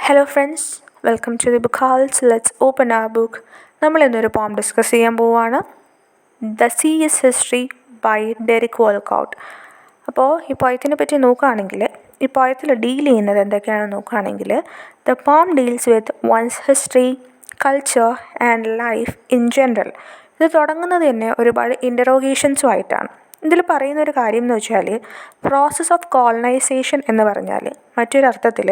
Hello friends, welcome to the book halls. Let's open our book. നമ്മൾ ഇന്നൊരു poem discuss ചെയ്യാൻ പോവുകയാണ്. The sea is history by Derek Walcott. അപ്പോൾ ഈ പോയത്തിനെ പറ്റി നോക്കുകയാണെങ്കിൽ, ഈ പോയത്തിൽ ഡീൽ ചെയ്യുന്നത് എന്തൊക്കെയാണെന്ന് നോക്കുകയാണെങ്കിൽ, the poem deals with once history, culture and life in general. ഇത് തുടങ്ങുന്നത് തന്നെ ഒരുപാട് ഇൻ്ററോഗേഷൻസുമായിട്ടാണ്. ഇതിൽ പറയുന്നൊരു കാര്യം എന്ന് വെച്ചാൽ, പ്രോസസ്സ് ഓഫ് കോളനൈസേഷൻ എന്ന് പറഞ്ഞാൽ മറ്റൊരർത്ഥത്തിൽ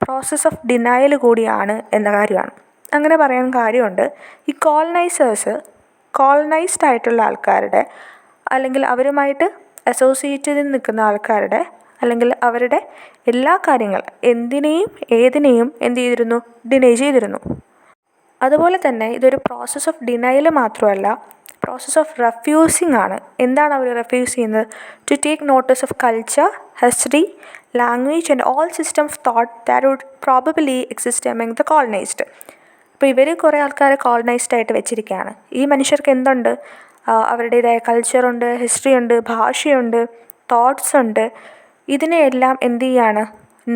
പ്രോസസ്സ് ഓഫ് ഡിനയൽ കൂടിയാണ് എന്ന കാര്യമാണ്. അങ്ങനെ പറയാൻ കാര്യമുണ്ട്, ഈ കോളനൈസ്ഡ് ആയിട്ടുള്ള ആൾക്കാരുടെ, അല്ലെങ്കിൽ അവരുമായിട്ട് അസോസിയേറ്റ് ചെയ്ത് നിൽക്കുന്ന ആൾക്കാരുടെ, അല്ലെങ്കിൽ അവരുടെ എല്ലാ കാര്യങ്ങൾ എന്തിനേയും ഏതിനേയും എന്ത് ചെയ്തിരുന്നു, ഡിനൈ ചെയ്തിരുന്നു. അതുപോലെ തന്നെ ഇതൊരു പ്രോസസ്സ് ഓഫ് ഡിനയൽ മാത്രമല്ല, പ്രോസസ്സ് ഓഫ് റെഫ്യൂസിങ് ആണ്. എന്താണ് അവർ റെഫ്യൂസ് ചെയ്യുന്നത്? To take notice of culture, history, language and all system of thought that would probably exist among the colonised. ഇപ്പോൾ ഇവർ കുറേ ആൾക്കാരെ കോളനൈസ്ഡ് ആയിട്ട് വെച്ചിരിക്കുകയാണ്. ഈ മനുഷ്യർക്ക് എന്തുണ്ട്? അവരുടേതായ കൾച്ചറുണ്ട്, ഹിസ്റ്ററി ഉണ്ട്, ഭാഷയുണ്ട്, തോട്ട്സ് ഉണ്ട്. ഇതിനെയെല്ലാം എന്ത് ചെയ്യാണ്?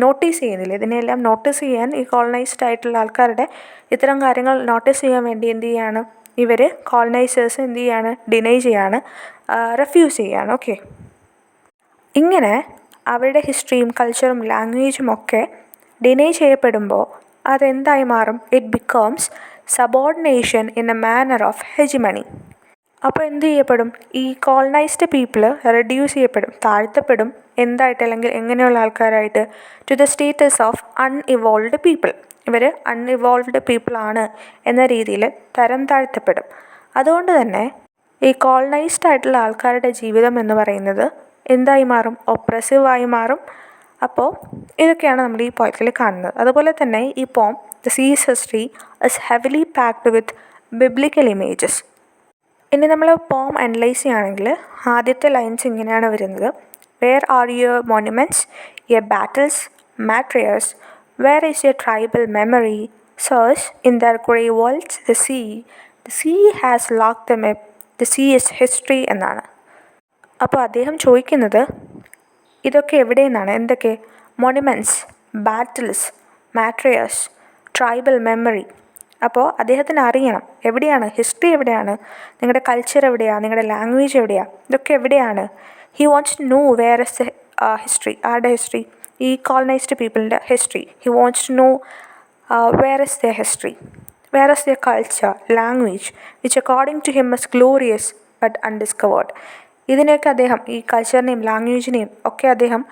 നോട്ടീസ് ചെയ്യുന്നില്ല. ഇതിനെയെല്ലാം നോട്ടീസ് ചെയ്യാൻ ഈ കോളനൈസ്ഡ് ആയിട്ടുള്ള ആൾക്കാരുടെ ഇത്തരം കാര്യങ്ങൾ നോട്ടീസ് ചെയ്യാൻ വേണ്ടി എന്ത് ചെയ്യാണ്? ഇവർ കോളനൈസേഴ്സ് എന്ത് ചെയ്യാണ്? ഡിനൈ ചെയ്യാണ്, റെഫ്യൂസ് ചെയ്യാണ്. ഓക്കെ, ഇങ്ങനെ അവരുടെ ഹിസ്റ്ററിയും കൾച്ചറും ലാംഗ്വേജും ഒക്കെ ഡിനൈ ചെയ്യപ്പെടുമ്പോൾ അതെന്തായി മാറും? It becomes subordination in a manner of hegemony. അപ്പോൾ എന്ത് ചെയ്യപ്പെടും? ഈ കോളനൈസ്ഡ് പീപ്പിൾ റെഡ്യൂസ് ചെയ്യപ്പെടും, താഴ്ത്തപ്പെടും. എന്തായിട്ട്? അല്ലെങ്കിൽ എങ്ങനെയുള്ള ആൾക്കാരായിട്ട്? To the status of unevolved people. ഇവർ അൺഇവോൾവ്ഡ് പീപ്പിളാണ് എന്ന രീതിയിൽ തരം താഴ്ത്തപ്പെടും. അതുകൊണ്ട് തന്നെ ഈ കോളനൈസ്ഡ് ആയിട്ടുള്ള ആൾക്കാരുടെ ജീവിതം എന്ന് പറയുന്നത് എന്തായി മാറും? ഒപ്രസീവായി മാറും. അപ്പോൾ ഇതൊക്കെയാണ് നമ്മൾ ഈ പോയത്തിൽ കാണുന്നത്. അതുപോലെ തന്നെ ഈ poem the sea's history is heavily packed with biblical images. ഇനി നമ്മൾ പോം അനലൈസ് ചെയ്യുകയാണെങ്കിൽ ആദ്യത്തെ ലൈൻസ് ഇങ്ങനെയാണ് വരുന്നത്. Where are your monuments, your battles, martyrs, where is your tribal memory, search in their grey worlds the sea has locked them up, the sea is history എന്നാണ്. അപ്പോൾ അദ്ദേഹം ചോദിക്കുന്നത് ഇതൊക്കെ എവിടെ നിന്നാണ്? എന്തൊക്കെ? Monuments, battles, martyrs, tribal memory. അപ്പോൾ അദ്ദേഹത്തിന് അറിയണം എവിടെയാണ് ഹിസ്റ്ററി, എവിടെയാണ് നിങ്ങളുടെ കൾച്ചർ, എവിടെയാണ് നിങ്ങളുടെ ലാംഗ്വേജ്, എവിടെയാണ് ഇതൊക്കെ എവിടെയാണ്. He wants to know where is the history. ആരുടെ ഹിസ്റ്ററി? ഈ കോളനൈസ്ഡ് പീപ്പിളിൻ്റെ history. He wants to know where is the history, where is the culture, language which according to him is glorious but undiscovered. ഇതിനെയൊക്കെ അദ്ദേഹം, ഈ കൾച്ചറിനെയും ലാംഗ്വേജിനെയും ഒക്കെ അദ്ദേഹം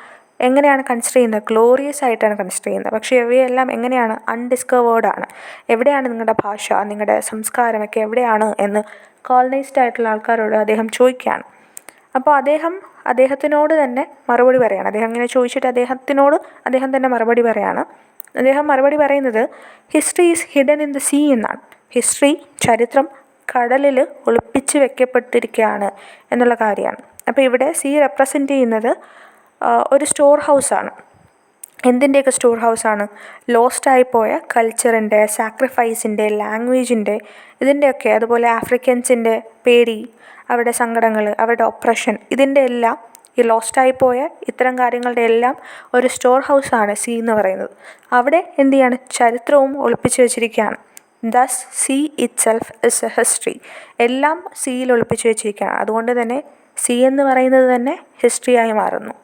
എങ്ങനെയാണ് consider ചെയ്യുന്നത്? ഗ്ലോറിയസ് ആയിട്ടാണ് കൺസിഡർ ചെയ്യുന്നത്. പക്ഷേ ഇവയെല്ലാം എങ്ങനെയാണ്? അൺഡിസ്കവേർഡാണ്. എവിടെയാണ് നിങ്ങളുടെ ഭാഷ, നിങ്ങളുടെ സംസ്കാരമൊക്കെ എവിടെയാണ് എന്ന് കോളനൈസ്ഡ് ആയിട്ടുള്ള ആൾക്കാരോട് അദ്ദേഹം ചോദിക്കുകയാണ്. അപ്പോൾ അദ്ദേഹത്തിനോട് തന്നെ മറുപടി പറയുകയാണ്. അദ്ദേഹം ഇങ്ങനെ ചോദിച്ചിട്ട് അദ്ദേഹം തന്നെ മറുപടി പറയുകയാണ്. അദ്ദേഹം മറുപടി പറയുന്നത് history is hidden in the see എന്നാണ്. ഹിസ്റ്ററി, ചരിത്രം കടലിൽ ഒളിപ്പിച്ച് വെക്കപ്പെട്ടിരിക്കുകയാണ് എന്നുള്ള കാര്യമാണ്. അപ്പോൾ ഇവിടെ സീ റെപ്രസെൻ്റ് ചെയ്യുന്നത് ഒരു സ്റ്റോർ ഹൗസാണ്. എന്തിൻ്റെയൊക്കെ സ്റ്റോർ ഹൗസാണ്? ലോസ്റ്റായിപ്പോയ കൾച്ചറിൻ്റെ, സാക്രിഫൈസിൻ്റെ, ലാംഗ്വേജിൻ്റെ, ഇതിൻ്റെയൊക്കെ. അതുപോലെ ആഫ്രിക്കൻസിൻ്റെ പേടി, അവരുടെ സങ്കടങ്ങൾ, അവരുടെ ഒപ്രഷൻ, ഇതിൻ്റെ എല്ലാം, ഈ ലോസ്റ്റായിപ്പോയ ഇത്തരം കാര്യങ്ങളുടെ എല്ലാം ഒരു സ്റ്റോർ ഹൗസാണ് സീ എന്ന് പറയുന്നത്. അവിടെ എന്ത് ചെയ്യാണ്? ചരിത്രവും ഒളിപ്പിച്ച് വെച്ചിരിക്കുകയാണ്. Thus sea itself is a history. എല്ലാം സീയിൽ ഒളിപ്പിച്ച് വെച്ചിരിക്കുകയാണ്. അതുകൊണ്ട് തന്നെ സീ എന്ന് പറയുന്നത് തന്നെ ഹിസ്റ്ററിയായി മാറുന്നു.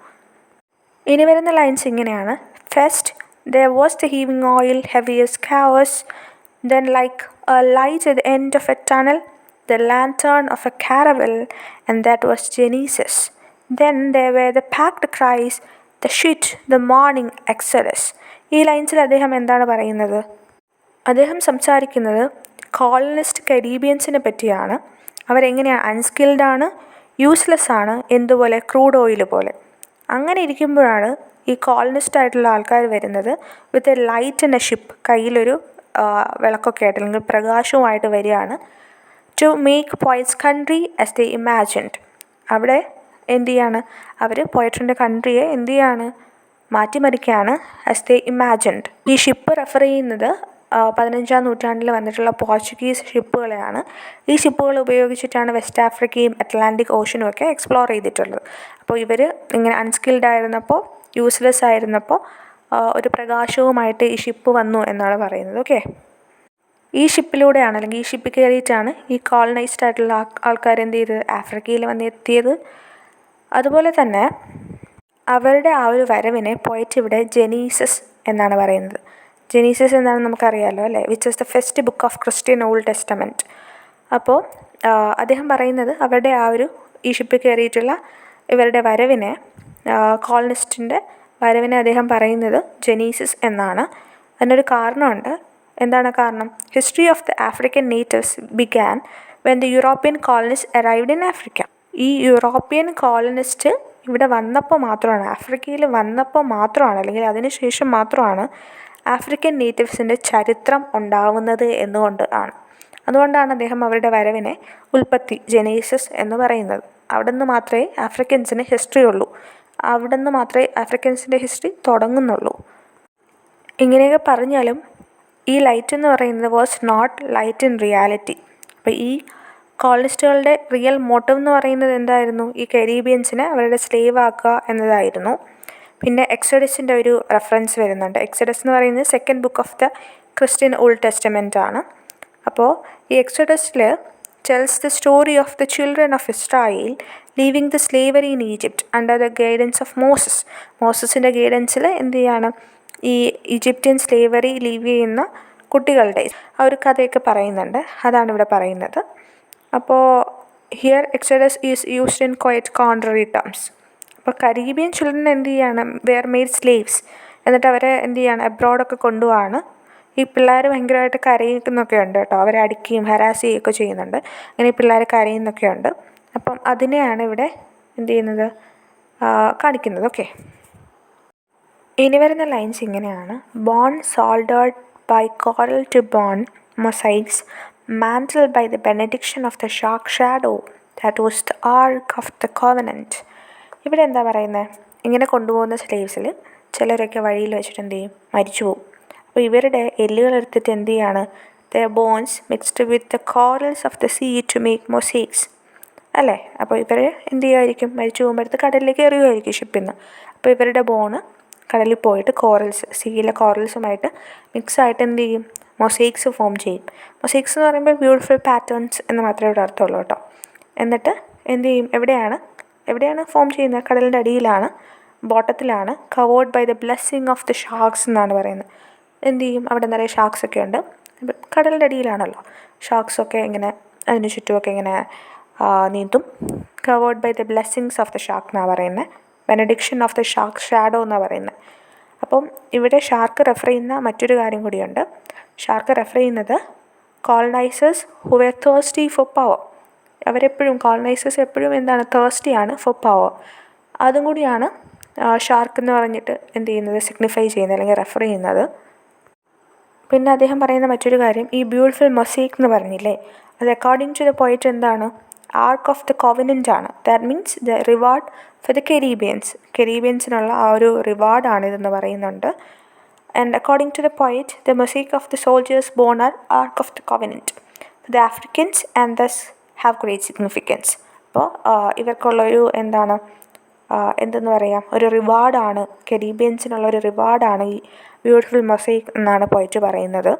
ഇനി വരുന്ന ലൈൻസ് ഇങ്ങനെയാണ്. First there was the heaving oil, heavy as chaos, then like a light at the end of a tunnel, the lantern of a caravel, and that was Genesis. Then there were the packed cries, the shit, the morning exodus. ഈ ലൈൻസിൽ അദ്ദേഹം എന്താണ് പറയുന്നത്? അദ്ദേഹം സംസാരിക്കുന്നത് colonist കരീബിയൻസിനെ പറ്റിയാണ്. അവരെങ്ങനെയാണ്? അൺസ്കിൽഡാണ്, useless ആണ്, എന്തുപോലെ? Crude oil പോലെ. അങ്ങനെ ഇരിക്കുമ്പോഴാണ് ഈ കോളനിസ്റ്റ് ആയിട്ടുള്ള ആൾക്കാർ വരുന്നത് with a light in a ship. കയ്യിലൊരു വിളക്കൊക്കെ ആയിട്ട്, അല്ലെങ്കിൽ പ്രകാശവുമായിട്ട് വരികയാണ്. To make poets country as they imagined. അവിടെ എന്ത് ചെയ്യാണ്? അവർ പോയട്രിൻ്റെ കൺട്രിയെ എന്ത് ചെയ്യാണ്? മാറ്റിമറിക്കുകയാണ്. As they imagined. ഈ ഷിപ്പ് റെഫർ ചെയ്യുന്നത് 15-ാം നൂറ്റാണ്ടിൽ വന്നിട്ടുള്ള പോർച്ചുഗീസ് ഷിപ്പുകളെയാണ്. ഈ ഷിപ്പുകൾ ഉപയോഗിച്ചിട്ടാണ് വെസ്റ്റ് ആഫ്രിക്കയും അറ്റ്ലാന്റിക് ഓഷനും ഒക്കെ എക്സ്പ്ലോർ ചെയ്തിട്ടുള്ളത്. അപ്പോൾ ഇവർ ഇങ്ങനെ അൺസ്കിൽഡ് ആയിരുന്നപ്പോൾ, യൂസ്ലെസ് ആയിരുന്നപ്പോൾ ഒരു പ്രകാശവുമായിട്ട് ഈ ഷിപ്പ് വന്നു എന്നാണ് പറയുന്നത്. ഓക്കെ, ഈ ഷിപ്പിലൂടെയാണ് അല്ലെങ്കിൽ ഈ ഷിപ്പിൽ കയറിയിട്ടാണ് ഈ കോളനൈസ്ഡ് ആയിട്ടുള്ള ആൾക്കാർ എന്ത് ചെയ്തത്, ആഫ്രിക്കയിൽ വന്നെത്തിയത്. അതുപോലെ തന്നെ അവരുടെ ആ ഒരു വരവിനെ പോയിട്ട് ഇവിടെ ജെനീസസ് എന്നാണ് പറയുന്നത്. ജെനീസസ് എന്നാണ് നമുക്കറിയാമല്ലോ അല്ലേ, which is the first book of Christian old testament. അപ്പോൾ അദ്ദേഹം പറയുന്നത് അവരുടെ ആ ഒരു ഈ ഷിപ്പിൽ കയറിയിട്ടുള്ള ഇവരുടെ വരവിനെ, കോളനിസ്റ്റിൻ്റെ വരവിനെ അദ്ദേഹം പറയുന്നത് ജെനീസിസ് എന്നാണ്. അതിനൊരു കാരണമുണ്ട്. എന്താണ് കാരണം? History of the African natives began when the European colonist arrived in Africa. ഈ യൂറോപ്യൻ കോളനിസ്റ്റ് ഇവിടെ വന്നപ്പോൾ മാത്രമാണ്, ആഫ്രിക്കയിൽ വന്നപ്പോൾ മാത്രമാണ്, അല്ലെങ്കിൽ അതിനുശേഷം മാത്രമാണ് ആഫ്രിക്കൻ നേറ്റീവ്സിൻ്റെ ചരിത്രം ഉണ്ടാവുന്നത് എന്നുകൊണ്ട് ആണ്. അതുകൊണ്ടാണ് അദ്ദേഹം അവരുടെ വരവിനെ ഉൽപ്പത്തി, ജെനീസിസ് എന്ന് പറയുന്നത്. അവിടെ നിന്ന് മാത്രമേ ആഫ്രിക്കൻസിന് ഹിസ്റ്ററി ഉള്ളൂ, അവിടെ നിന്ന് മാത്രമേ ആഫ്രിക്കൻസിൻ്റെ ഹിസ്റ്ററി തുടങ്ങുന്നുള്ളൂ. ഇങ്ങനെയൊക്കെ പറഞ്ഞാലും ഈ ലൈറ്റ് എന്ന് പറയുന്നത് was not light in reality. അപ്പോൾ ഈ കോളനിസ്റ്റുകളുടെ റിയൽ മോട്ടീവ് എന്ന് പറയുന്നത് എന്തായിരുന്നു? ഈ കരീബിയൻസിനെ അവരുടെ സ്ലേവ് ആക്കുക എന്നതായിരുന്നു. പിന്നെ എക്സോഡസിൻ്റെ ഒരു റെഫറൻസ് വരുന്നുണ്ട്. എക്സോഡസ് എന്ന് പറയുന്നത് second book of the Christian Old Testament ആണ്. അപ്പോൾ ഈ എക്സോഡസിൽ tells the story of the children of Israel leaving the slavery in Egypt under the guidance of Moses. മോസസിൻ്റെ ഗൈഡൻസിൽ എന്ത് ചെയ്യാണ്, ഈ ഈജിപ്ഷ്യൻ സ്ലേവറി ലീവ് ചെയ്യുന്ന കുട്ടികളുടെ ആ ഒരു കഥയൊക്കെ പറയുന്നുണ്ട്. അതാണ് ഇവിടെ പറയുന്നത്. അപ്പോൾ here exodus is used in quite contrary terms. അപ്പോൾ കരീബിയൻ ചിൽഡ്രൻ എന്ത് ചെയ്യാണ്, വെയർ മെയ്ഡ് സ്ലേവ്സ്, എന്നിട്ട് അവരെ എന്ത് ചെയ്യാണ്, അബ്രോഡൊക്കെ കൊണ്ടുപോവാണ്. ഈ പിള്ളേർ ഭയങ്കരമായിട്ട് കരയുന്നൊക്കെ ഉണ്ട് കേട്ടോ, അവരെ അടിക്കുകയും ഹരാസ് ചെയ്യുകയൊക്കെ ചെയ്യുന്നുണ്ട്. അങ്ങനെ ഈ പിള്ളേർ കരയുന്നൊക്കെ ഉണ്ട്. അപ്പം അതിനെയാണ് ഇവിടെ എന്ത് ചെയ്യുന്നത്, കാണിക്കുന്നത്. ഓക്കെ, ഇനി വരുന്ന ലൈൻസ് ഇങ്ങനെയാണ്. Bone soldered by coral to bone mosaics mantled by the benediction of the shark shadow that was the ark of the covenant. ഇവിടെ എന്താ പറയുന്നത്, ഇങ്ങനെ കൊണ്ടുപോകുന്ന സ്ലേവ്സിൽ ചിലരൊക്കെ വഴിയിൽ വെച്ചിട്ട് എന്ത് ചെയ്യും, മരിച്ചു പോകും. അപ്പോൾ ഇവരുടെ എല്ലുകൾ എടുത്തിട്ട് എന്ത് ചെയ്യാണ്, the bones mixed with the corals of the sea to make mosaics അല്ലേ. അപ്പോൾ ഇവർ എന്ത് ചെയ്യുമായിരിക്കും, മരിച്ചു പോകുമ്പോഴത്തെ കടലിലേക്ക് എറിയുമായിരിക്കും ഷിപ്പിൽ നിന്ന്. അപ്പോൾ ഇവരുടെ ബോണ് കടലിൽ പോയിട്ട് കോറൽസ്, സീയിലെ കോറൽസുമായിട്ട് മിക്സായിട്ട് എന്ത് ചെയ്യും, മൊസൈക്സ് ഫോം ചെയ്യും. മൊസൈക്സ് എന്ന് പറയുമ്പോൾ ബ്യൂട്ടിഫുൾ പാറ്റേൺസ് എന്ന് മാത്രമേ ഇവിടെ അർത്ഥമുള്ളൂ കേട്ടോ. എന്നിട്ട് എന്ത് ചെയ്യും, എവിടെയാണ് ഫോം ചെയ്യുന്നത്, കടലിൻ്റെ അടിയിലാണ്, ബോട്ടത്തിലാണ്. Covered by the blessing of the sharks എന്നാണ് പറയുന്നത്. എന്ത് ചെയ്യും, അവിടെ നിറയെ ഷാർക്സൊക്കെ ഉണ്ട്, കടലിൻ്റെ അടിയിലാണല്ലോ. ഷാർക്സൊക്കെ ഇങ്ങനെ അതിന് ചുറ്റുമൊക്കെ ഇങ്ങനെ നീന്തും. Covered by the blessings of the shark എന്നാണ് പറയുന്നത്. Benediction of the shark shadow എന്നാണ് പറയുന്നത്. അപ്പം ഇവിടെ ഷാർക്ക് റെഫർ ചെയ്യുന്ന മറ്റൊരു കാര്യം കൂടിയുണ്ട്. ഷാർക്ക് റെഫർ ചെയ്യുന്നത് colonisers who were thirsty for power. അവരെപ്പോഴും കോളനൈസേഴ്സ് എപ്പോഴും എന്താണ്, തേഴ്സ്റ്റിയാണ് ഫോർ പവർ. അതും കൂടിയാണ് ഷാർക്ക് എന്ന് പറഞ്ഞിട്ട് എന്ത് ചെയ്യുന്നത്, സിഗ്നിഫൈ ചെയ്യുന്നത് അല്ലെങ്കിൽ റെഫർ ചെയ്യുന്നത്. പിന്നെ അദ്ദേഹം പറയുന്ന മറ്റൊരു കാര്യം, ഈ ബ്യൂട്ടിഫുൾ മൊസൈക്ക് എന്ന് പറഞ്ഞില്ലേ, അത് അക്കോർഡിംഗ് ടു ദ പോയിറ്റ് എന്താണ്, ആർക്ക് ഓഫ് ദ കോവനൻ്റ് ആണ്. That means the reward for the കരീബിയൻസിനുള്ള ആ ഒരു റിവാർഡാണിതെന്ന് പറയുന്നുണ്ട്. And according to the poet, the mosaic of the soldiers born are Ark of the Covenant for the Africans and thus have great significance. അപ്പോൾ ഇവർക്കുള്ളൊരു എന്തെന്ന് പറയാം, ഒരു റിവാർഡാണ്, കരീബിയൻസിനുള്ള ഒരു റിവാർഡാണ് ഈ ബ്യൂട്ടിഫുൾ മൊസൈക്ക് എന്നാണ് പോയിട്ട് പറയുന്നത്.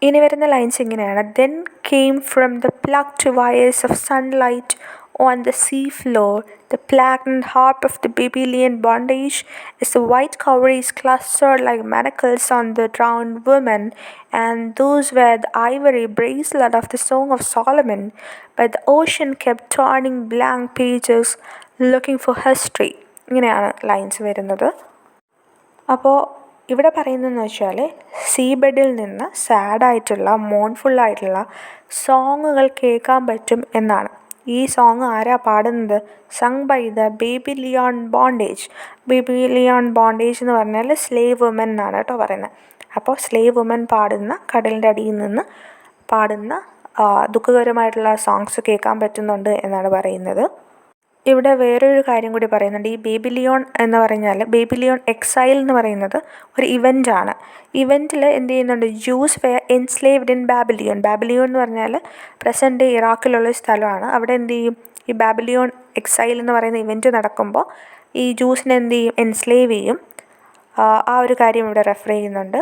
ഇനി വരുന്ന ലൈൻസ് ഇങ്ങനെയാണ്. Then came from the plucked wires of sunlight on the sea floor the platinum harp of the Babylonian bondage, as the white cowries clustered like manacles on the drowned woman, and those were the ivory bracelet of the Song of Solomon. But the ocean kept turning blank pages looking for history. ഇങ്ങനെയാണ് lines വരുന്നത്. അപ്പോൾ ഇവിടെ പറയുന്നതെന്ന് വെച്ചാൽ സീബെഡിൽ നിന്ന് സാഡായിട്ടുള്ള മോൺഫുള്ളായിട്ടുള്ള സോങ്ങുകൾ കേൾക്കാൻ പറ്റും എന്നാണ്. ഈ സോങ് ആരാ പാടുന്നത്, sung by the Babylon bondage. Babylon bondage എന്ന് പറഞ്ഞാൽ സ്ലേവ് വുമൻ എന്നാണ് കേട്ടോ പറയുന്നത്. അപ്പോൾ സ്ലേവ് വുമൻ പാടുന്ന, കടലിൻ്റെ അടിയിൽ നിന്ന് പാടുന്ന ദുഃഖകരമായിട്ടുള്ള സോങ്സ് കേൾക്കാൻ പറ്റുന്നുണ്ട് എന്നാണ് പറയുന്നത്. ഇവിടെ വേറൊരു കാര്യം കൂടി പറയുന്നുണ്ട്. ഈ ബേബിലിയോൺ എന്ന് പറഞ്ഞാൽ, ബേബിലിയോൺ എക്സൈൽ എന്ന് പറയുന്നത് ഒരു ഇവൻ്റാണ്. ഇവൻറ്റിൽ എന്ത് ചെയ്യുന്നുണ്ട്, ജൂസ് വെയർ എൻസ്ലേവ്ഡ് ഇൻ ബാബിലിയോൺ. ബാബിലിയോൺ എന്ന് പറഞ്ഞാൽ പ്രസൻറ്റ് ഇറാഖിലുള്ള സ്ഥലമാണ്. അവിടെ എന്ത് ചെയ്യും, ഈ ബാബിലിയോൺ എക്സൈൽ എന്ന് പറയുന്ന ഇവൻറ്റ് നടക്കുമ്പോൾ ഈ ജൂസിനെ എന്ത് ചെയ്യും, എൻസ്ലേവ് ചെയ്യും. ആ ഒരു കാര്യം ഇവിടെ റെഫർ ചെയ്യുന്നുണ്ട്.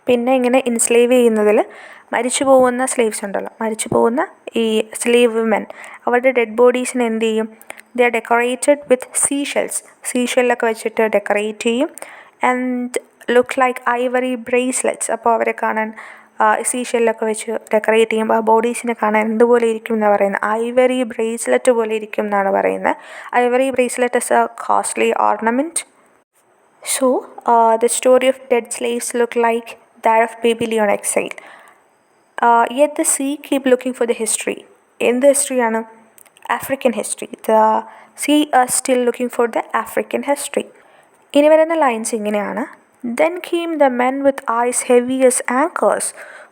പിന്നെ ഇങ്ങനെ ഇൻസ്ലേവ് ചെയ്യുന്നതിൽ മരിച്ചു പോകുന്ന സ്ലേവ്സ് ഉണ്ടല്ലോ, മരിച്ചു പോകുന്ന ഈ സ്ലേവ് വിമൻ, അവരുടെ ഡെഡ് ബോഡീസിനെ എന്ത് ചെയ്യും, ദേ ആർ ഡെക്കറേറ്റഡ് വിത്ത് സീഷെല്ലൊക്കെ വെച്ചിട്ട് ഡെക്കറേറ്റ് ചെയ്യും. And look like Ivory bracelets. അപ്പോൾ അവരെ കാണാൻ സീഷെല്ലൊക്കെ വെച്ച് ഡെക്കറേറ്റ് ചെയ്യുമ്പോൾ ആ ബോഡീസിനെ കാണാൻ എന്തുപോലെ ഇരിക്കും എന്നാണ് പറയുന്നത്, ഐവറി ബ്രേസ്ലെറ്റ് പോലെ ഇരിക്കും എന്നാണ് പറയുന്നത്. Ivory bracelet is A costly ornament. So, the story of dead slaves look like that of Babylon exile. Yet the sea keep looking for the history. In the history, African history. The sea are still looking for the African history. ഇനി വരുന്ന lines ഇങ്ങനെയാണ്. Then came the men with eyes heavy as anchors,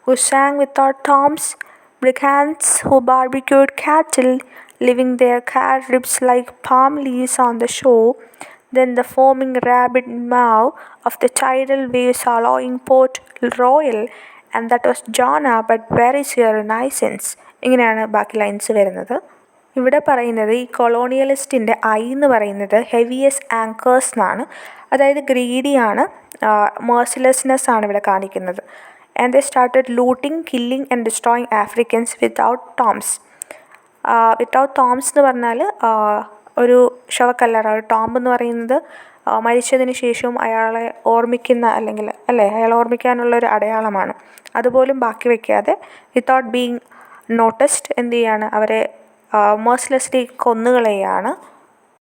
who sang without toms, brigands who barbecued cattle, leaving their charred ribs like palm leaves on the shore. Then the foaming rabid maw of the tidal waves alloying Port Royal, and that was Jonah, but where is your renaissance? ഇങ്ങനെയാണ് ബാക്കി lines വരുന്നത്. ഇവിടെ പറയുന്നത് ഈ കൊളോണിയലിസ്റ്റിൻ്റെ I എന്ന് പറയുന്നത് ഹെവിയസ് anchors എന്നാണ്. അതായത് ഗ്രീഡിയാണ്, മേഴ്സിലെസ്നെസ് ആണ് ഇവിടെ കാണിക്കുന്നത്. And they started looting, killing and destroying Afrikaans without Toms. Without Toms എന്ന് പറഞ്ഞാൽ ഒരു ശവക്കല്ലറ, ഒരു ടോംബ് എന്ന് പറയുന്നത് മരിച്ചതിന് ശേഷവും അയാളെ ഓർമ്മിക്കുന്ന അല്ലെങ്കിൽ അയാളെ ഓർമ്മിക്കാനുള്ളൊരു അടയാളമാണ്. അതുപോലും ബാക്കി വയ്ക്കാതെ വിത്തൗട്ട് ബീങ് നോട്ടിസ്ഡ് എന്ത് ചെയ്യാണ്, അവരെ മേഴ്സിലെസ്ലി കൊന്നുകളയാണ്.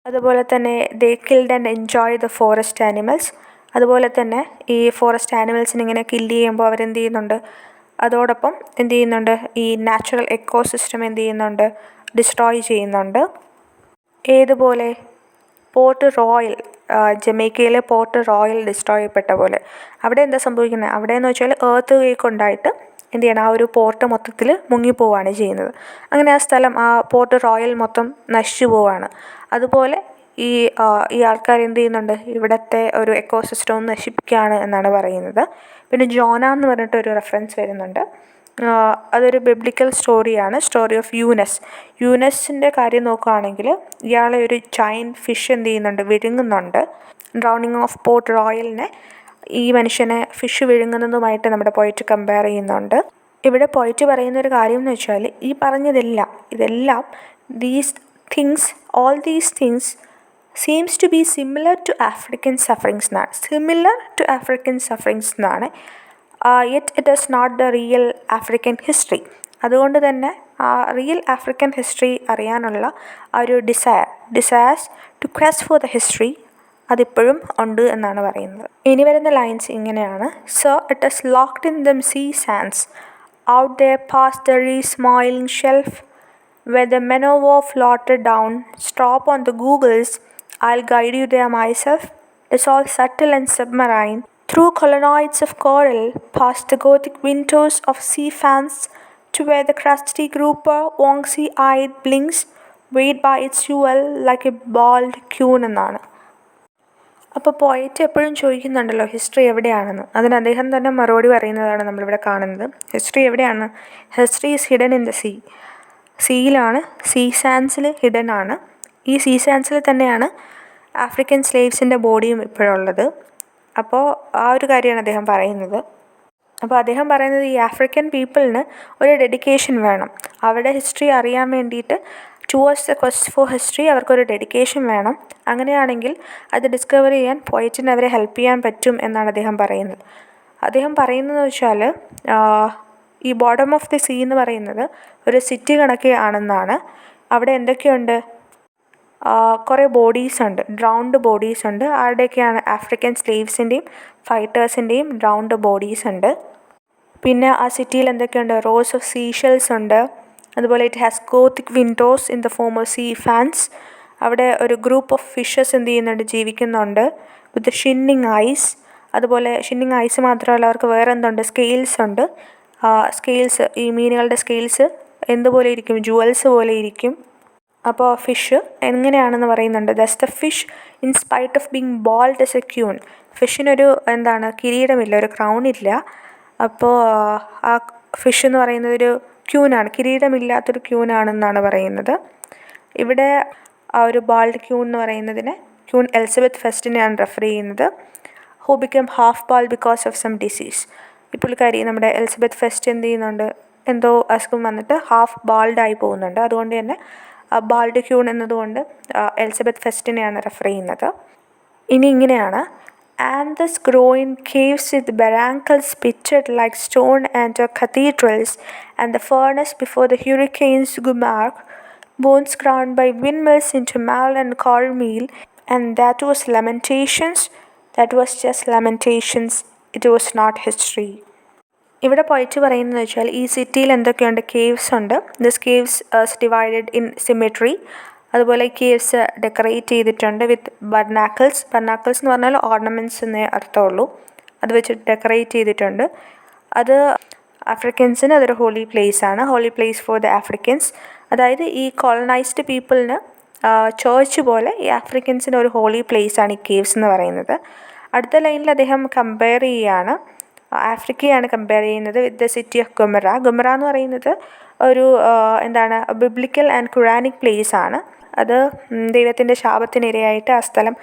അതുപോലെ തന്നെ they killed and enjoy the forest animals. അതുപോലെ തന്നെ ഈ ഫോറസ്റ്റ് ആനിമൽസിനെ ഇങ്ങനെ കില്ല് ചെയ്യുമ്പോൾ അവരെന്ത് ചെയ്യുന്നുണ്ട്, അതോടൊപ്പം എന്ത് ചെയ്യുന്നുണ്ട്, ഈ നാച്ചുറൽ എക്കോസിസ്റ്റം എന്ത് ചെയ്യുന്നുണ്ട്, ഡിസ്ട്രോയ് ചെയ്യുന്നുണ്ട്. ഏതുപോലെ? പോർട്ട് റോയൽ, ജമൈക്കയിലെ പോർട്ട് റോയൽ ഡിസ്ട്രോയ് ചെയ്യപ്പെട്ട പോലെ. അവിടെ എന്താ സംഭവിക്കുന്നത്, അവിടെ എന്ന് വെച്ചാൽ എർത്ത് വേക്ക് ഉണ്ടായിട്ട് എന്ത് ചെയ്യണം, ആ ഒരു പോർട്ട് മൊത്തത്തിൽ മുങ്ങിപ്പോവുകയാണ് ചെയ്യുന്നത്. അങ്ങനെ ആ സ്ഥലം, ആ പോർട്ട് റോയൽ മൊത്തം നശിച്ചു പോവുകയാണ്. അതുപോലെ ഈ ആൾക്കാർ എന്ത് ചെയ്യുന്നുണ്ട്, ഇവിടുത്തെ ഒരു എക്കോസിസ്റ്റം നശിപ്പിക്കുകയാണ് എന്നാണ് പറയുന്നത്. പിന്നെ ജോന എന്ന് പറഞ്ഞിട്ടൊരു റെഫറൻസ് വരുന്നുണ്ട്. അതൊരു ബിബ്ലിക്കൽ സ്റ്റോറിയാണ്, സ്റ്റോറി ഓഫ് യൂനസിൻ്റെ കാര്യം നോക്കുകയാണെങ്കിൽ ഇയാളെ ഒരു ജയൻറ്റ് ഫിഷ് എന്ത് ചെയ്യുന്നുണ്ട്, വിഴുങ്ങുന്നുണ്ട്. ഡ്രൗണിങ് ഓഫ് പോർട്ട് റോയലിനെ ഈ മനുഷ്യനെ ഫിഷ് വിഴുങ്ങുന്നതുമായിട്ട് നമ്മുടെ പോയിറ്റ് കമ്പയർ ചെയ്യുന്നുണ്ട്. ഇവിടെ പോയിറ്റ് പറയുന്നൊരു കാര്യം എന്ന് വെച്ചാൽ ഈ ഇതെല്ലാം all these things seems to be similar to African sufferings എന്നാണ്. Yet it is not the real African history. അതുകൊണ്ട് തന്നെ ആ റിയൽ ആഫ്രിക്കൻ ഹിസ്റ്ററി അറിയാനുള്ള ആ ഒരു desires to quest for the history അതിപ്പോഴും ഉണ്ട് എന്നാണ് പറയുന്നത്. ഇനി വരുന്ന ലൈൻസ് ഇങ്ങനെയാണ്. So it is locked in them sea sands out there past the reef's moiling shelf where the men of war floated down. Stop on the Googles, I'll guide you there myself. It's all subtle and submarine. Through colonnades of coral, past the gothic windows of sea fans, to where the crusty grouper, wonky-eyed, blinks, weighed by its jewel like a bald queen എന്നാണ്. അപ്പോൾ poet എപ്പോഴും ചോദിക്കുന്നുണ്ടല്ലോ history എവിടെയാണെന്ന്. അതിന് അദ്ദേഹം തന്നെ മറുപടി പറയുന്നതാണ് നമ്മളിവിടെ കാണുന്നത്. ഹിസ്റ്ററി എവിടെയാണ്? History is hidden in the sea. സീയിലാണ്, സീ സാൻഡ്സിൽ ഹിഡൻ ആണ്. ഈ സീ സാൻഡ്സിൽ തന്നെയാണ് ആഫ്രിക്കൻ സ്ലേവ്സിൻ്റെ ബോഡിയും ഇപ്പോഴുള്ളത്. അപ്പോൾ ആ ഒരു കാര്യമാണ് അദ്ദേഹം പറയുന്നത്. അപ്പോൾ അദ്ദേഹം പറയുന്നത് ഈ ആഫ്രിക്കൻ പീപ്പിളിന് ഒരു ഡെഡിക്കേഷൻ വേണം. അവരുടെ ഹിസ്റ്ററി അറിയാൻ വേണ്ടിയിട്ട് towards the quest for history അവർക്കൊരു ഡെഡിക്കേഷൻ വേണം. അങ്ങനെയാണെങ്കിൽ അത് ഡിസ്കവർ ചെയ്യാൻ പോയറ്റിന് അവരെ ഹെൽപ്പ് ചെയ്യാൻ പറ്റും എന്നാണ് അദ്ദേഹം പറയുന്നത്. അദ്ദേഹം പറയുന്നതെന്ന് വെച്ചാൽ ഈ ബോട്ടം ഓഫ് ദി സീ എന്ന് പറയുന്നത് ഒരു സിറ്റി കണക്കെ ആണെന്നാണ്. അവിടെ എന്തൊക്കെയുണ്ട്, കുറേ ബോഡീസുണ്ട്, ഡ്രൗണ്ട് ബോഡീസുണ്ട്. ആരുടെയൊക്കെയാണ്? ആഫ്രിക്കൻ സ്ലേവ്സിൻ്റെയും ഫൈറ്റേഴ്സിൻ്റെയും ഡ്രൗണ്ട് ബോഡീസുണ്ട്. പിന്നെ ആ സിറ്റിയിൽ എന്തൊക്കെയുണ്ട്? റോസ് ഓഫ് സീഷെൽസ് ഉണ്ട്. അതുപോലെ it has Gothic windows in the form of sea fans. അവിടെ ഒരു ഗ്രൂപ്പ് ഓഫ് ഫിഷസ് എന്ത് ചെയ്യുന്നുണ്ട്, ജീവിക്കുന്നുണ്ട്, വിത്ത് ഷിന്നിങ് ഐസ്. അതുപോലെ ഷിന്നിങ് ഐസ് മാത്രമല്ല, അവർക്ക് വേറെ എന്തുണ്ട്, സ്കെയിൽസ് ഉണ്ട്. സ്കെയിൽസ്, ഈ മീനുകളുടെ സ്കെയിൽസ് എന്തുപോലെ ഇരിക്കും? ജുവൽസ് പോലെ ഇരിക്കും. അപ്പോൾ ഫിഷ് എങ്ങനെയാണെന്ന് പറയുന്നുണ്ട്. Thus the fish in spite of being bold as a queen. ഫിഷിനൊരു കിരീടമില്ല, ഒരു ക്രൗണില്ല. അപ്പോൾ ആ ഫിഷ് എന്ന് പറയുന്നത് ഒരു ക്യൂനാണ്, കിരീടമില്ലാത്തൊരു ക്യൂനാണെന്നാണ് പറയുന്നത്. ഇവിടെ ആ ഒരു ബാൾഡ് ക്യൂൺ എന്ന് പറയുന്നതിനെ ക്യൂൺ എലിസബത്ത് ഫസ്റ്റിനെയാണ് റെഫർ ചെയ്യുന്നത്. Who become half bald because of some disease. ഈ പുള്ളിക്കാരി നമ്മുടെ എലിസബത്ത് ഫെസ്റ്റ് എന്ത് ചെയ്യുന്നുണ്ട്, എന്തോ അസുഖം വന്നിട്ട് ഹാഫ് ബാൾഡായി പോകുന്നുണ്ട്. അതുകൊണ്ട് തന്നെ ബാൾഡ് ക്യൂൺ എന്നതുകൊണ്ട് എലിസബത്ത് ഫെസ്റ്റിനെയാണ് റെഫർ ചെയ്യുന്നത്. ഇനി ഇങ്ങനെയാണ്: and thus grow in caves with barancals pitched like stone and cathedrals, and the furnace before the hurricanes Gumark, bones ground by windmills into mal and cornmeal, and that was lamentations, that was just lamentations, it was not history. ഇവിടെ പോയിട്ട് പറയുന്നത് വെച്ചാൽ ഈ സിറ്റിയിൽ എന്തൊക്കെയുണ്ട്, caves ഉണ്ട്. This caves divided in symmetry. അതുപോലെ caves decorate ചെയ്തിട്ടുണ്ട് വിത്ത് ബർനാക്കിൾസ്. ബർനാക്കിൾസ് എന്ന് പറഞ്ഞാൽ ഓർണമെൻറ്റ്സ് എന്നേ അർത്ഥമുള്ളൂ. അത് വെച്ച് ഡെക്കറേറ്റ് ചെയ്തിട്ടുണ്ട്. അത് ആഫ്രിക്കൻസിന് അതൊരു ഹോളി പ്ലേസ് ആണ്, holy place for the Africans. അതായത് ഈ കോളനൈസ്ഡ് പീപ്പിളിന് ചേർച്ച് പോലെ ഈ ആഫ്രിക്കൻസിന് ഒരു ഹോളി പ്ലേസ് ആണ് ഈ കേവ്സ് എന്ന് പറയുന്നത്. അടുത്ത ലൈനിൽ അദ്ദേഹം കമ്പയർ ചെയ്യുകയാണ്, ആഫ്രിക്കയാണ് കമ്പയർ ചെയ്യുന്നത് വിത്ത് ദ സിറ്റി ഓഫ് ഗൊമറ. ഗൊമറ എന്ന് പറയുന്നത് ഒരു ബിബ്ലിക്കൽ ആൻഡ് ഖുറാനിക് പ്ലേസ് ആണ്. അത് ദൈവത്തിൻ്റെ ശാപത്തിനിരയായിട്ട് ആ സ്ഥലം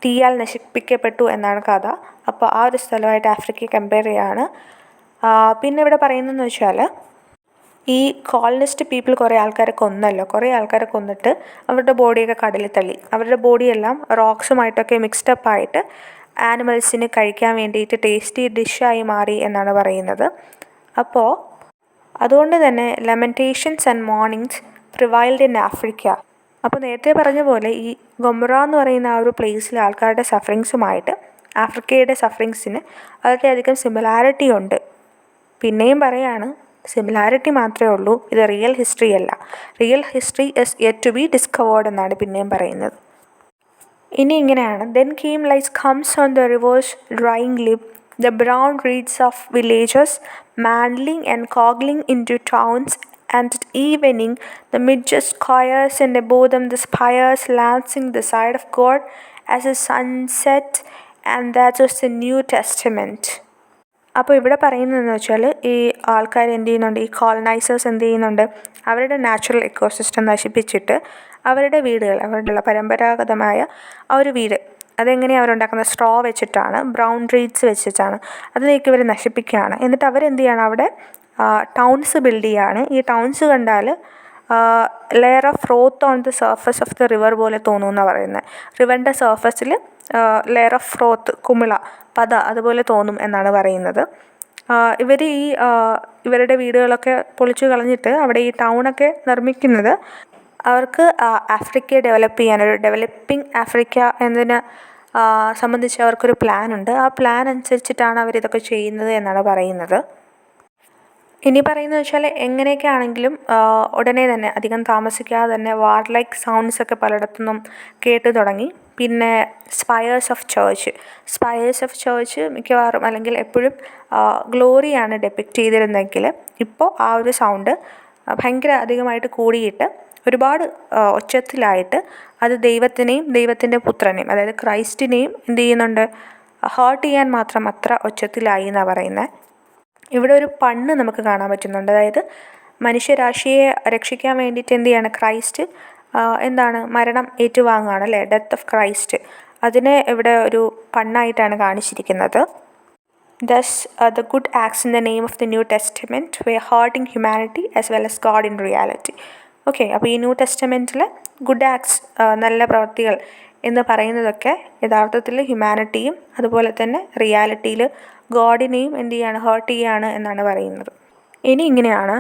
തീയാൽ നശിപ്പിക്കപ്പെട്ടു എന്നാണ് കഥ. അപ്പോൾ ആ ഒരു സ്ഥലമായിട്ട് ആഫ്രിക്കയെ കമ്പയർ ചെയ്യുകയാണ്. പിന്നെ ഇവിടെ പറയുന്നതെന്ന് വെച്ചാൽ ഈ കോളനിസ്റ്റ് പീപ്പിൾ കുറേ ആൾക്കാരെ കൊന്നല്ലോ, കുറേ ആൾക്കാരെ കൊന്നിട്ട് അവരുടെ ബോഡിയൊക്കെ കടലിൽ തള്ളി. അവരുടെ ബോഡിയെല്ലാം റോക്സുമായിട്ടൊക്കെ മിക്സ്ഡപ്പ് ആയിട്ട് ആനിമൽസിന് കഴിക്കാൻ വേണ്ടിയിട്ട് ടേസ്റ്റി ഡിഷായി മാറി എന്നാണ് പറയുന്നത്. അപ്പോൾ അതുകൊണ്ട് തന്നെ Lamentations and mornings prevailed in Africa. അപ്പോൾ നേരത്തെ പറഞ്ഞ പോലെ ഈ ഗൊമറ എന്ന് പറയുന്ന ആ ഒരു പ്ലേസിലെ ആൾക്കാരുടെ സഫറിങ്സുമായിട്ട് ആഫ്രിക്കയുടെ സഫറിങ്സിന് വളരെയധികം സിമിലാരിറ്റി ഉണ്ട്. പിന്നെയും പറയാണ്, സിമിലാരിറ്റി മാത്രമേ ഉള്ളൂ, ഇത് റിയൽ ഹിസ്റ്ററി അല്ല. Real history is yet to be discovered എന്നാണ് പിന്നെയും പറയുന്നത്. ഇനി ഇങ്ങനെയാണ്: then came like comes on the river's drying lip, the brown reeds of villages mantling and coggling into towns, and at evening the midges choirs, and above them the spires lancing the side of God as a sunset, and that was the New Testament. അപ്പോൾ ഇവിടെ പറയുന്നതെന്ന് വെച്ചാൽ ഈ ആൾക്കാർ എന്ത് ചെയ്യുന്നുണ്ട്, ഈ colonisers എന്ത് ചെയ്യുന്നുണ്ട്, അവരുടെ നാച്ചുറൽ എക്കോസിസ്റ്റം നശിപ്പിച്ചിട്ട് അവരുടെ വീടുകൾ, അവരുടെ പരമ്പരാഗതമായ ആ ഒരു വീട് അതെങ്ങനെയാണ് അവരുണ്ടാക്കുന്നത്, സ്ട്രോ വെച്ചിട്ടാണ്, ബ്രൗൺ റീഡ്സ് വെച്ചിട്ടാണ്. അതിലേക്ക് ഇവർ നശിപ്പിക്കുകയാണ്. എന്നിട്ട് അവരെന്ത് ചെയ്യാണ്, അവിടെ ടൗൺസ് ബിൽഡ് ചെയ്യുകയാണ്. ഈ ടൗൺസ് കണ്ടാൽ layer of ഫ്രോത്ത് on the surface of the river പോലെ തോന്നുമെന്നാണ് പറയുന്നത്. റിവറിൻ്റെ സർഫസിൽ ലെയർ ഓഫ് ഫ്രോത്ത്, കുമിള, പത അതുപോലെ തോന്നും എന്നാണ് പറയുന്നത്. ഇവർ ഇവരുടെ വീടുകളൊക്കെ പൊളിച്ചു കളഞ്ഞിട്ട് അവിടെ ഈ ടൗണൊക്കെ നിർമ്മിക്കുന്നത് അവർക്ക് ആഫ്രിക്കയെ ഡെവലപ്പ് ചെയ്യാൻ, ഒരു ഡെവലപ്പിംഗ് ആഫ്രിക്ക എന്നതിനെ സംബന്ധിച്ച് അവർക്കൊരു പ്ലാനുണ്ട്. ആ പ്ലാൻ അനുസരിച്ചിട്ടാണ് അവരിതൊക്കെ ചെയ്യുന്നത് എന്നാണ് പറയുന്നത്. ഇനി പറയുന്നത് വെച്ചാൽ എങ്ങനെയൊക്കെ ആണെങ്കിലും ഉടനെ തന്നെ അധികം താമസിക്കാതെ തന്നെ വാർ ലൈക്ക് സൗണ്ട്സ് ഒക്കെ പലയിടത്തുനിന്നും കേട്ടു തുടങ്ങി. പിന്നെ സ്പയേഴ്സ് ഓഫ് ചേർച്ച് മിക്കവാറും അല്ലെങ്കിൽ എപ്പോഴും ഗ്ലോറിയാണ് ഡെപ്പിക്റ്റ് ചെയ്തിരുന്നെങ്കിൽ ഇപ്പോൾ ആ ഒരു സൗണ്ട് ഭയങ്കര അധികമായിട്ട് കൂടിയിട്ട് ഒരുപാട് ഒച്ചത്തിലായിട്ട് അത് ദൈവത്തിനെയും ദൈവത്തിൻ്റെ പുത്രനെയും അതായത് ക്രൈസ്റ്റിനെയും എന്ത് ചെയ്യുന്നുണ്ട്, ഹേർട്ട് ചെയ്യാൻ മാത്രം അത്ര ഒച്ചത്തിലായി എന്നാണ് പറയുന്നത്. ഇവിടെ ഒരു പണ്ണ് നമുക്ക് കാണാൻ പറ്റുന്നുണ്ട്. അതായത് മനുഷ്യരാശിയെ രക്ഷിക്കാൻ വേണ്ടിയിട്ട് എന്ത് ചെയ്യാണ്, ക്രൈസ്റ്റ് മരണം ഏറ്റുവാങ്ങുകയാണ് അല്ലേ, ഡെത്ത് ഓഫ് ക്രൈസ്റ്റ്. അതിനെ ഇവിടെ ഒരു പണ്ണായിട്ടാണ് കാണിച്ചിരിക്കുന്നത്. Thus, the good acts in the name of the New Testament were hurting humanity as well as God in reality. Okay, അപ്പോൾ ഈ ന്യൂ ടെസ്റ്റമെൻറ്റിൽ ഗുഡ് ആക്ട്സ്, നല്ല പ്രവൃത്തികൾ എന്ന് പറയുന്നതൊക്കെ യഥാർത്ഥത്തിൽ ഹ്യൂമാനിറ്റിയും അതുപോലെ തന്നെ റിയാലിറ്റിയിൽ ഗോഡിനെയും എന്ത് ചെയ്യാണ്, ഹേർട്ട് ചെയ്യാണ് എന്നാണ് പറയുന്നത്. ഇനി ഇങ്ങനെയാണ്: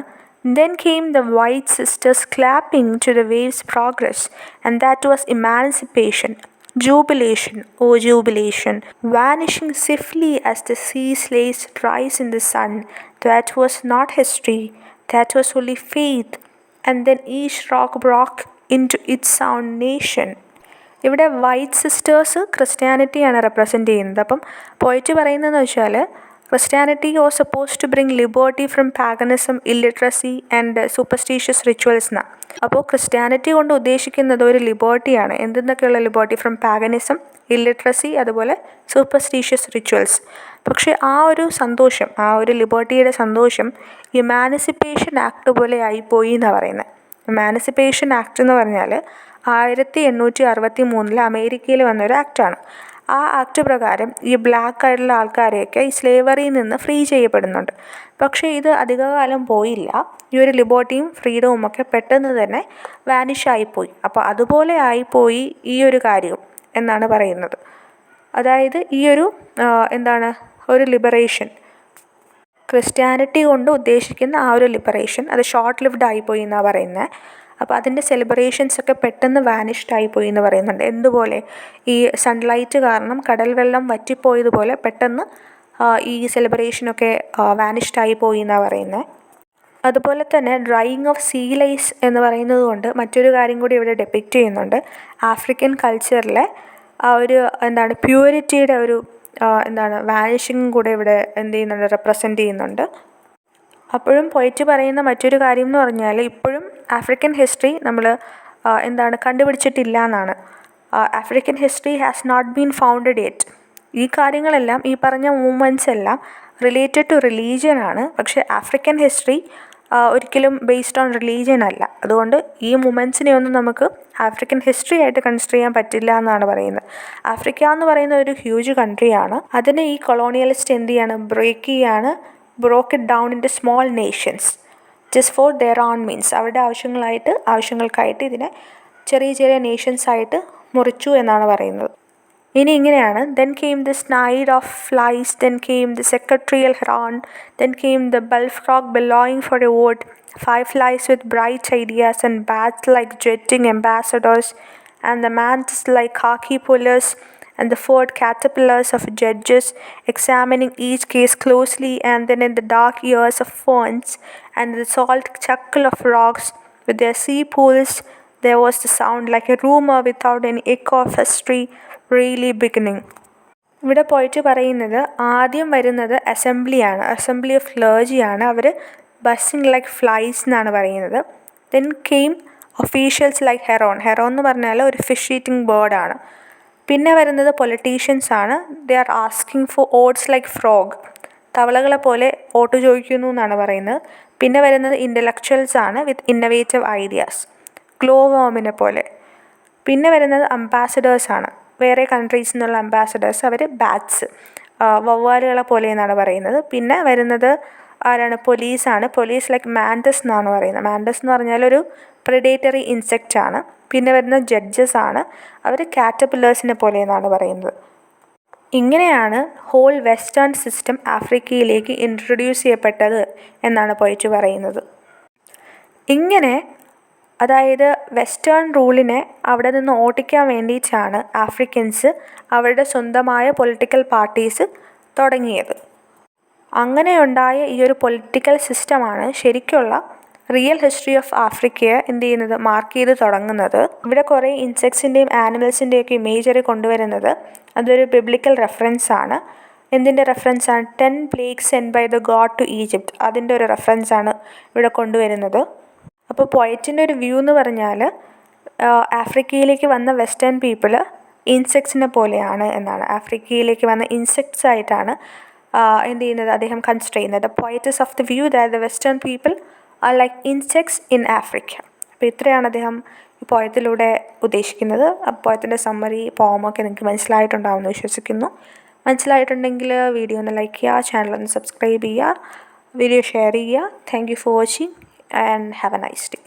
then came the white sisters clapping to the waves' progress, and that was emancipation, jubilation, oh jubilation, vanishing swiftly as the sea slays rise in the sun. That was not history, that was only faith, and then each rock broke into its own nation. ഇവിടെ white sisters ക്രിസ്ത്യാനിറ്റിയാണ് represent ചെയ്യുന്നത്. അപ്പം പോയിട്ട് പറയുന്നതെന്ന് വെച്ചാൽ Christianity was suppose to bring liberty from paganism, illiteracy and superstitious rituals എന്നാണ്. അപ്പോൾ Christianity കൊണ്ട് ഉദ്ദേശിക്കുന്നത് ഒരു ലിബർട്ടിയാണ്. എന്തെന്നൊക്കെയുള്ള ലിബർട്ടി? ഫ്രം പാഗനിസം, ഇല്ലിട്രസി, അതുപോലെ സൂപ്പർസ്റ്റീഷ്യസ് റിച്വൽസ്. പക്ഷേ ആ ഒരു സന്തോഷം, ആ ഒരു ലിബർട്ടിയുടെ സന്തോഷം ഇമാൻസിപ്പേഷൻ ആക്ട് പോലെ ആയിപ്പോയി എന്നാണ് പറയുന്നത്. ഇമാൻസിപ്പേഷൻ ആക്ട് എന്ന് പറഞ്ഞാൽ 1863 അമേരിക്കയിൽ വന്നൊരു ആക്റ്റാണ്. ആ ആക്ട് പ്രകാരം ഈ ബ്ലാക്ക് ആയിട്ടുള്ള ആൾക്കാരെയൊക്കെ ഈ സ്ലേവറിയിൽ നിന്ന് ഫ്രീ ചെയ്യപ്പെടുന്നുണ്ട്. പക്ഷേ ഇത് അധികകാലം പോയില്ല. ഈ ഒരു ലിബർട്ടിയും ഫ്രീഡവും ഒക്കെ പെട്ടെന്ന് തന്നെ വാനിഷായിപ്പോയി. അപ്പോൾ അതുപോലെ ആയിപ്പോയി ഈ ഒരു കാര്യം എന്നാണ് പറയുന്നത്. അതായത് ഈ ഒരു ഒരു ലിബറേഷൻ, ക്രിസ്ത്യാനിറ്റി കൊണ്ട് ഉദ്ദേശിക്കുന്ന ആ ഒരു ലിബറേഷൻ അത് ഷോർട്ട് ലിവ്ഡ് ആയിപ്പോയി എന്നാണ് പറയുന്നത്. അപ്പോൾ അതിൻ്റെ സെലിബ്രേഷൻസൊക്കെ പെട്ടെന്ന് വാനിഷ്ഡ് ആയിപ്പോയി എന്ന് പറയുന്നുണ്ട്. എന്തുപോലെ ഈ സൺലൈറ്റ് കാരണം കടൽ വെള്ളം വറ്റിപ്പോയതുപോലെ പെട്ടെന്ന് ഈ സെലിബ്രേഷനൊക്കെ വാനിഷ്ഡ് ആയിപ്പോയി എന്നാണ് പറയുന്നത്. അതുപോലെ തന്നെ ഡ്രൈയിങ് ഓഫ് സീ ലൈസ് എന്ന് പറയുന്നത് കൊണ്ട് മറ്റൊരു കാര്യം കൂടി ഇവിടെ ഡെപ്പിക്റ്റ് ചെയ്യുന്നുണ്ട്. ആഫ്രിക്കൻ കൾച്ചറിലെ ആ ഒരു പ്യൂരിറ്റിയുടെ ഒരു വാനിഷിങ് കൂടെ ഇവിടെ റെപ്രസെൻ്റ് ചെയ്യുന്നുണ്ട്. അപ്പോഴും പോയിറ്റ് പറയുന്ന മറ്റൊരു കാര്യം എന്ന് പറഞ്ഞാൽ ഇപ്പോഴും ആഫ്രിക്കൻ ഹിസ്റ്ററി നമ്മൾ കണ്ടുപിടിച്ചിട്ടില്ല എന്നാണ്. African history has not been founded yet. ഈ കാര്യങ്ങളെല്ലാം, ഈ പറഞ്ഞ മൂവ്മെൻറ്റ്സ് എല്ലാം റിലേറ്റഡ് ടു റിലീജിയൻ ആണ്. പക്ഷേ ആഫ്രിക്കൻ ഹിസ്റ്ററി ഒരിക്കലും ബേസ്ഡ് ഓൺ റിലീജിയൻ അല്ല. അതുകൊണ്ട് ഈ മൂവ്മെൻറ്റ്സിനെ ഒന്നും നമുക്ക് ആഫ്രിക്കൻ ഹിസ്റ്ററി ആയിട്ട് കൺസിഡർ ചെയ്യാൻ പറ്റില്ല എന്നാണ് പറയുന്നത്. ആഫ്രിക്ക എന്ന് പറയുന്ന ഒരു ഹ്യൂജ് കൺട്രിയാണ്. അതിനെ ഈ കൊളോണിയലിസ്റ്റ് എന്ത് ചെയ്യാണ്, broke it down into small nations just for their own means. അവരുടെ ആവശ്യങ്ങൾക്കായിട്ട് ഇതിനെ ചെറിയ ചെറിയ നേഷൻസ് ആയിട്ട് മുറിച്ചു എന്നാണ് പറയുന്നത്. ഇനി ഇങ്ങനെയാണ്: then came the snide of flies, then came the secretarial heron, then came the bullfrog bellowing for a vote, fireflies with bright ideas, and bats like jetting ambassadors, and the mantis like khaki pullers, and the 4 caterpillars of judges examining each case closely, and then in the dark ears of ferns and the salt chuckle of rocks with their sea pools there was the sound like a rumor without any echo of history really beginning. ഇവിടെ പോയിട്ട് പറയുന്നത് ആദ്യം വരുന്നത് assembly of ക്ലർജിയാണ്. അവർ buzzing like flies എന്നാണ് പറയുന്നത്. Then came officials like heron എന്ന് പറഞ്ഞാൽ ഒരു ഫിഷ് ഈറ്റിംഗ് ബേർഡാണ്. പിന്നെ വരുന്നത് പൊളിറ്റീഷ്യൻസ് ആണ്. They are asking for votes like frog, തവളകളെ പോലെ വോട്ട് ചോദിക്കുന്നു എന്നാണ് പറയുന്നത്. പിന്നെ വരുന്നത് ഇൻ്റലക്ച്വൽസ് ആണ് വിത്ത് ഇന്നവേറ്റീവ് ഐഡിയാസ്, ഗ്ലോ വോമിനെ പോലെ. പിന്നെ വരുന്നത് അംബാസഡേഴ്സ് ആണ്, വേറെ കൺട്രീസിൽ നിന്നുള്ള അംബാസഡേഴ്സ്. അവർ ബാറ്റ്സ്, വവ്വാലുകളെ പോലെ എന്നാണ് പറയുന്നത്. പിന്നെ വരുന്നത് പോലീസാണ്. പോലീസ് ലൈക്ക് മാൻഡസ് എന്നാണ് പറയുന്നത്. മാൻഡസ് എന്ന് പറഞ്ഞാൽ ഒരു പ്രിഡേറ്ററി ഇൻസെക്റ്റ് ആണ്. പിന്നെ വരുന്ന ജഡ്ജസ് ആണ്, അവർ കാറ്റർപില്ലേഴ്സിനെ പോലെ എന്നാണ് പറയുന്നത്. ഇങ്ങനെയാണ് ഹോൾ വെസ്റ്റേൺ സിസ്റ്റം ആഫ്രിക്കയിലേക്ക് ഇൻട്രൊഡ്യൂസ് ചെയ്യപ്പെട്ടത് എന്നാണ് പോയിട്ട് പറയുന്നത്. ഇങ്ങനെ, അതായത് വെസ്റ്റേൺ റൂളിനെ അവിടെ നിന്ന് ഓടിക്കാൻ വേണ്ടിയിട്ടാണ് ആഫ്രിക്കൻസ് അവരുടെ സ്വന്തമായ പൊളിറ്റിക്കൽ പാർട്ടീസ് തുടങ്ങിയത്. അങ്ങനെയുണ്ടായ ഈ ഒരു പൊളിറ്റിക്കൽ സിസ്റ്റമാണ് ശരിക്കുള്ള റിയൽ ഹിസ്റ്ററി ഓഫ് ആഫ്രിക്കയെ മാർക്ക് ചെയ്ത് തുടങ്ങുന്നത്. ഇവിടെ കുറേ ഇൻസെക്ട്സിൻ്റെയും ആനിമൽസിൻ്റെയൊക്കെ ഇമേജറി കൊണ്ടുവരുന്നത് അതൊരു ബിബ്ലിക്കൽ റെഫറൻസ് ആണ്. എന്തിൻ്റെ റെഫറൻസാണ്? 10 plagues sent by the God to Egypt, അതിൻ്റെ ഒരു റെഫറൻസാണ് ഇവിടെ കൊണ്ടുവരുന്നത്. അപ്പോൾ പോയറ്റിൻ്റെ ഒരു വ്യൂ എന്ന് പറഞ്ഞാൽ ആഫ്രിക്കയിലേക്ക് വന്ന വെസ്റ്റേൺ പീപ്പിൾ ഇൻസെക്ട്സിനെ പോലെയാണ് എന്നാണ്. ആഫ്രിക്കയിലേക്ക് വന്ന ഇൻസെക്ട്സ് ആയിട്ടാണ് അദ്ദേഹം കൺസിഡർ ചെയ്യുന്നത്. The poet is of the view that the western people are like insects in Africa. അപ്പോൾ ഇത്രയാണ് അദ്ദേഹം ഈ പോയത്തിലൂടെ ഉദ്ദേശിക്കുന്നത്. ആ പോയത്തിൻ്റെ സമ്മറി, പോമൊക്കെ നിങ്ങൾക്ക് മനസ്സിലായിട്ടുണ്ടാവുമെന്ന് വിശ്വസിക്കുന്നു. മനസ്സിലായിട്ടുണ്ടെങ്കിൽ വീഡിയോ ഒന്ന് ലൈക്ക് ചെയ്യുക, ചാനൽ ഒന്ന് സബ്സ്ക്രൈബ് ചെയ്യുക, വീഡിയോ ഷെയർ ചെയ്യുക. Thank you for watching and have a nice day.